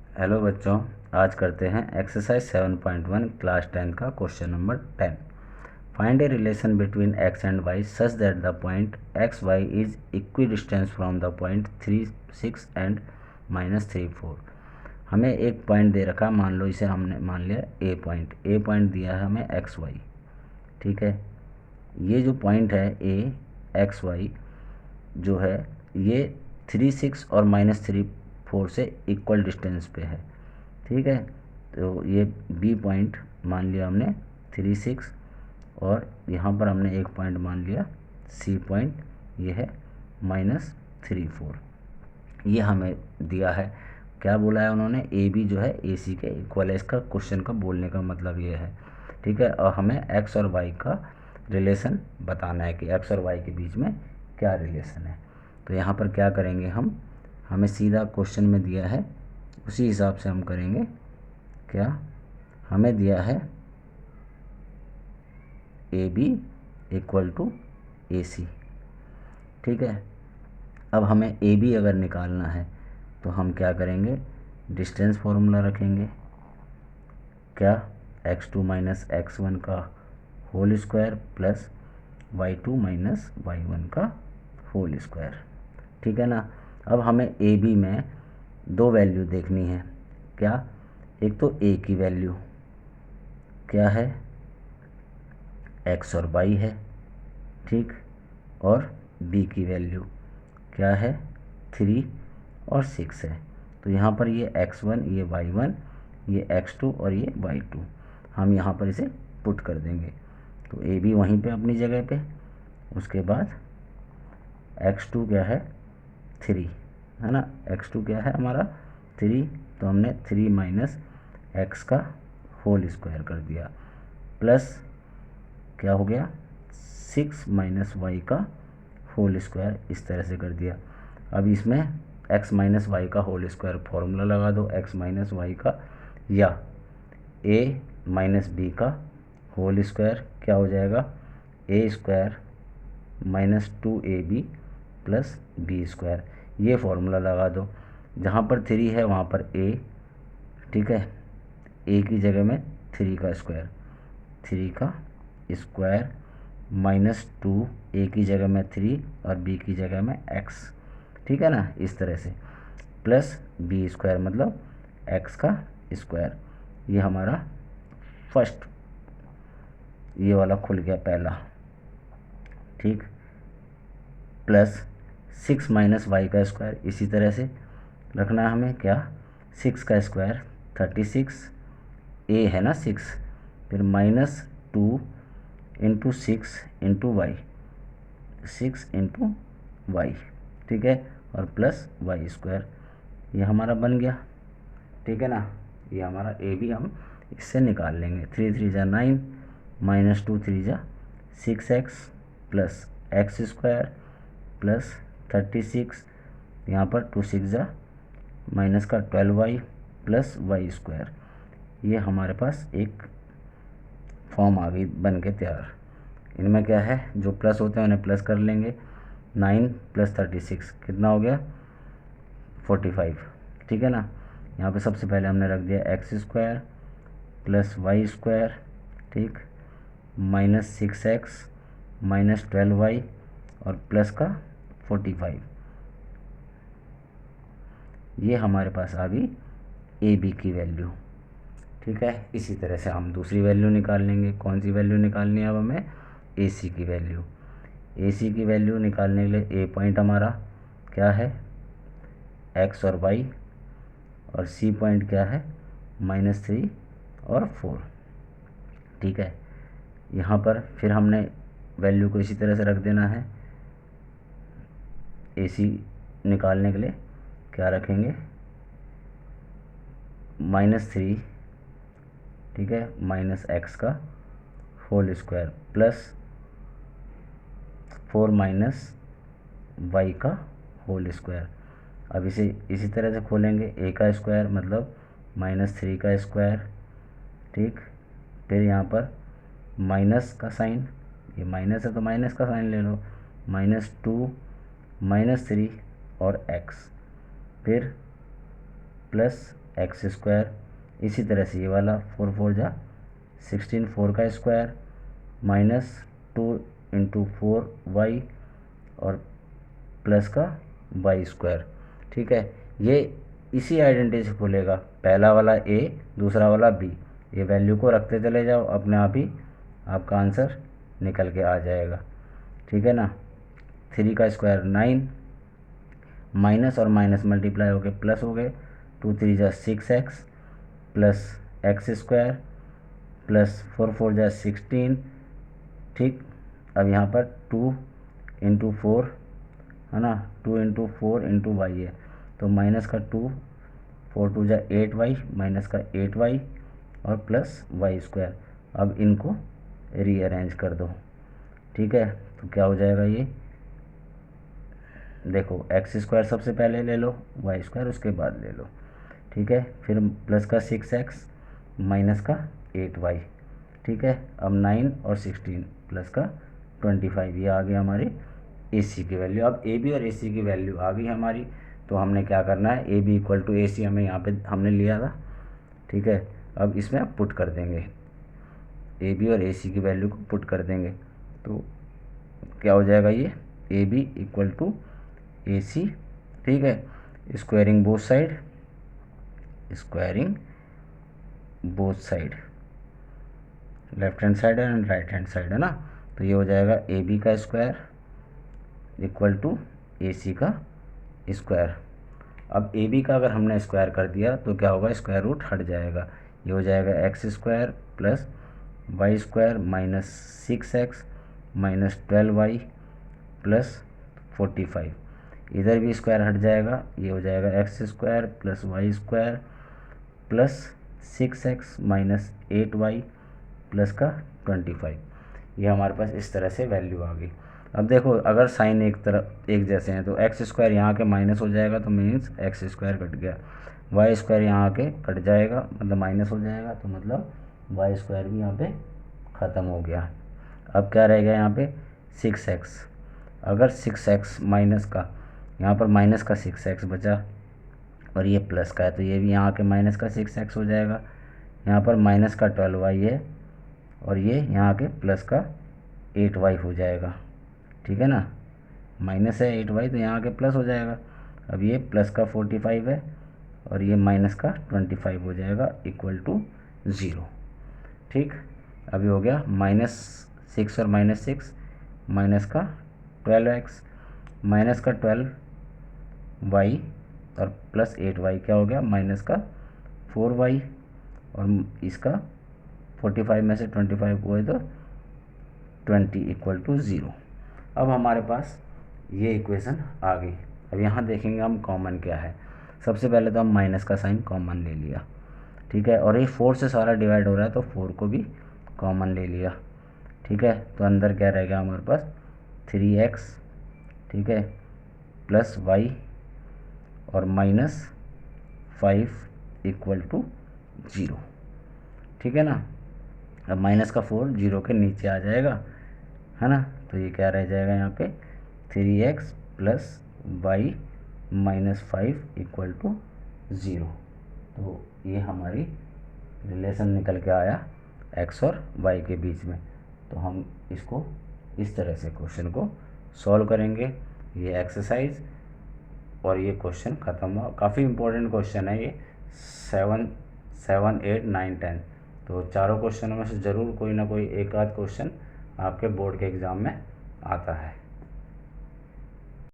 Hello बच्चों, आज करते हैं एक्सरसाइज 7.1 क्लास 10 का question number 10। Find a relation between x and y such that the point X Y is equidistant from the point 3 6 and -3 4। हमें एक point दे रखा, मान लो इसे हमने मान लिया ए पॉइंट दिया है हमें एक्स वाई। ठीक है, ये जो पॉइंट है ए एक्स वाई जो है ये 3 6 और -3 4 से इक्वल डिस्टेंस पे है। ठीक है, तो ये बी पॉइंट मान लिया हमने 3 6 और यहाँ पर हमने एक पॉइंट मान लिया सी पॉइंट, ये है -3 4। ये हमें दिया है, क्या बोला है उन्होंने, ए बी जो है ए सी के इक्वल है। इसका क्वेश्चन का बोलने का मतलब ये है। ठीक है, और हमें एक्स और वाई का रिलेशन बताना है कि एक्स और वाई के बीच में क्या रिलेशन है। तो यहाँ पर क्या करेंगे हम, हमें सीधा क्वेश्चन में दिया है उसी हिसाब से हम करेंगे। क्या हमें दिया है ए बी इक्वल टू ए सी। ठीक है, अब हमें ए बी अगर निकालना है तो हम क्या करेंगे, डिस्टेंस फॉर्मूला रखेंगे। क्या x2 माइनस x1 का whole square plus y2 minus y1 का होल स्क्वायर। ठीक है ना। अब हमें ए बी में दो वैल्यू देखनी है। क्या, एक तो ए की वैल्यू क्या है, एक्स और वाई है। ठीक, और बी की वैल्यू क्या है, 3 और 6 है। तो यहाँ पर ये x1, ये y1, ये x2 और ये y2 हम यहाँ पर इसे पुट कर देंगे। तो ए बी वहीं पे अपनी जगह पे, उसके बाद x2 क्या है 3 है ना, x2 क्या है हमारा 3, तो हमने 3 माइनस एक्स का होल स्क्वायर कर दिया, प्लस क्या हो गया 6 माइनस वाई का होल स्क्वायर, इस तरह से कर दिया। अब इसमें x माइनस वाई का होल स्क्वायर फॉर्मूला लगा दो, x माइनस वाई का, या a माइनस बी का होल स्क्वायर क्या हो जाएगा, a square minus 2ab plus b square, ये फॉर्मूला लगा दो। जहाँ पर 3 है वहाँ पर a, ठीक है, a की जगह में 3 का स्क्वायर, 3 का स्क्वायर -2, ए की जगह में 3 और बी की जगह में x। ठीक है ना, इस तरह से, प्लस बी स्क्वायर मतलब x का स्क्वायर। ये हमारा फर्स्ट, ये वाला खुल गया पहला। ठीक, प्लस 6 माइनस वाई का स्क्वायर, इसी तरह से रखना है हमें। क्या, 6 का स्क्वायर 36, ए है ना 6, फिर -2 into 6 into Y, 6 into Y. ठीक है, और प्लस वाई स्क्वायर, ये हमारा बन गया। ठीक है ना, ये हमारा ए भी हम इससे निकाल लेंगे। 3 3 जा 9, -2 3 जा 6x plus x square plus 36, यहाँ पर 2 6 जा माइनस का 12y प्लस वाई स्क्वायर। ये हमारे पास एक फॉर्म आ गई बन के तैयार। इनमें क्या है, जो प्लस होते हैं उन्हें प्लस कर लेंगे। 9 प्लस 36 कितना हो गया 45। ठीक है ना, यहाँ पे सबसे पहले हमने रख दिया X square plus Y square, ठीक, -6x -12y और प्लस का 45। ये हमारे पास आ गई ए बी की वैल्यू। ठीक है, इसी तरह से हम दूसरी वैल्यू निकाल लेंगे। कौन सी वैल्यू निकालनी है अब हमें, ए सी की वैल्यू। ए सी की वैल्यू निकालने के लिए ए पॉइंट हमारा क्या है, एक्स और वाई, और सी पॉइंट क्या है -3 और 4। ठीक है, यहाँ पर फिर हमने वैल्यू को इसी तरह से रख देना है। ए सी निकालने के लिए क्या रखेंगे, -3, ठीक है, माइनस एक्स का whole square plus 4 minus Y का होल स्क्वायर। अब इसे इसी तरह से खोलेंगे, ए का स्क्वायर मतलब -3 का स्क्वायर, ठीक, फिर यहाँ पर माइनस का साइन, ये माइनस है तो माइनस का साइन ले लो, -2 -3 और x, फिर प्लस एक्स स्क्वायर, इसी तरह से ये वाला 4 4 जा 16, 4 का स्क्वायर माइनस 2 इंटू 4 वाई और प्लस का वाई स्क्वायर। ठीक है, ये इसी आइडेंटिटी से खुलेगा, पहला वाला ए दूसरा वाला बी, ये वैल्यू को रखते चले जाओ, अपने आप ही आपका आंसर निकल के आ जाएगा। ठीक है ना, 3 का स्क्वायर 9, माइनस और माइनस मल्टीप्लाई हो गए प्लस हो गए, 2 3 जा 6x plus x square plus 4 4 जा 16। ठीक, अब यहाँ पर 2 इंटू 4 है ना, 2 इंटू 4 इंटू वाई है, तो माइनस का 2, 4 2 जा 8y माइनस का 8y और प्लस वाई स्क्वायर। अब इनको रीअरेंज कर दो। ठीक है, तो क्या हो जाएगा ये, देखो एक्स स्क्वायर सबसे पहले ले लो, वाई स्क्वायर उसके बाद ले लो। ठीक है, फिर प्लस का 6x माइनस का 8y। ठीक है, अब 9 और 16 प्लस का 25, ये आ गया हमारी ए सी की वैल्यू। अब ए बी और ए सी की वैल्यू आ गई हमारी, तो हमने क्या करना है, ए बी इक्वल टू ए सी हमें यहाँ पे हमने लिया था। ठीक है, अब इसमें आप पुट कर देंगे, ए बी और ए सी की वैल्यू को पुट कर देंगे, तो क्या हो जाएगा ये, ए बी इक्वल टू ए सी। ठीक है, squaring both side, squaring both side, left hand side and right hand side है ना, तो ये हो जाएगा ए बी का स्क्वायर इक्वल टू ए सी का स्क्वायर। अब ए बी का अगर हमने स्क्वायर कर दिया तो क्या होगा, स्क्वायर रूट हट जाएगा, ये हो जाएगा X square plus Y square minus 6x minus 12y plus 45। इधर भी स्क्वायर हट जाएगा, ये हो जाएगा X square plus Y square plus 6x minus 8y plus का 25। ये हमारे पास इस तरह से वैल्यू आ गई। अब देखो अगर साइन एक तरफ एक जैसे हैं तो एक्स स्क्वायर यहाँ के माइनस हो जाएगा, तो मीन्स एक्स स्क्वायर कट गया, वाई स्क्वायर यहाँ आके कट जाएगा मतलब माइनस हो जाएगा, तो मतलब वाई स्क्वायर भी यहाँ पे ख़त्म हो गया। अब क्या रहेगा यहाँ पे 6x, अगर 6x माइनस का, यहाँ पर माइनस का 6x बचा और ये प्लस का है, तो ये भी यहाँ के माइनस का 6x हो जाएगा, यहाँ पर माइनस का 12y है और ये यहाँ के प्लस का 8y हो जाएगा। ठीक है ना, माइनस है 8y तो यहाँ के प्लस हो जाएगा, अब ये प्लस का 45 है और ये माइनस का 25 हो जाएगा इक्वल टू 0। ठीक, अभी हो गया -6 और -6 माइनस का 12x माइनस का 12y और प्लस 8y क्या हो गया, माइनस का 4y और इसका 45 में से 25 हुए तो 20 इक्वल टू 0। अब हमारे पास ये इक्वेशन आ गई। अब यहाँ देखेंगे हम कॉमन क्या है। सबसे पहले तो हम माइनस का साइन कॉमन ले लिया। ठीक है, और ये 4 से सारा डिवाइड हो रहा है तो 4 को भी कॉमन ले लिया। ठीक है, तो अंदर क्या रहेगा हमारे पास 3x, ठीक है, प्लस वाई और माइनस 5 इक्वल टू 0। ठीक है ना, अब माइनस का 4 0 के नीचे आ जाएगा है ना, तो ये क्या रह जाएगा यहाँ पे 3x plus Y minus 5 equal to 0। तो ये हमारी रिलेशन निकल के आया x और y के बीच में। तो हम इसको इस तरह से क्वेश्चन को सॉल्व करेंगे। ये एक्सरसाइज और ये क्वेश्चन ख़त्म हुआ। काफ़ी इम्पोर्टेंट क्वेश्चन है ये, 7, 8, 9, 10। तो चारों क्वेश्चनों में से ज़रूर कोई ना कोई एक आध क्वेश्चन आपके बोर्ड के एग्ज़ाम में आता है।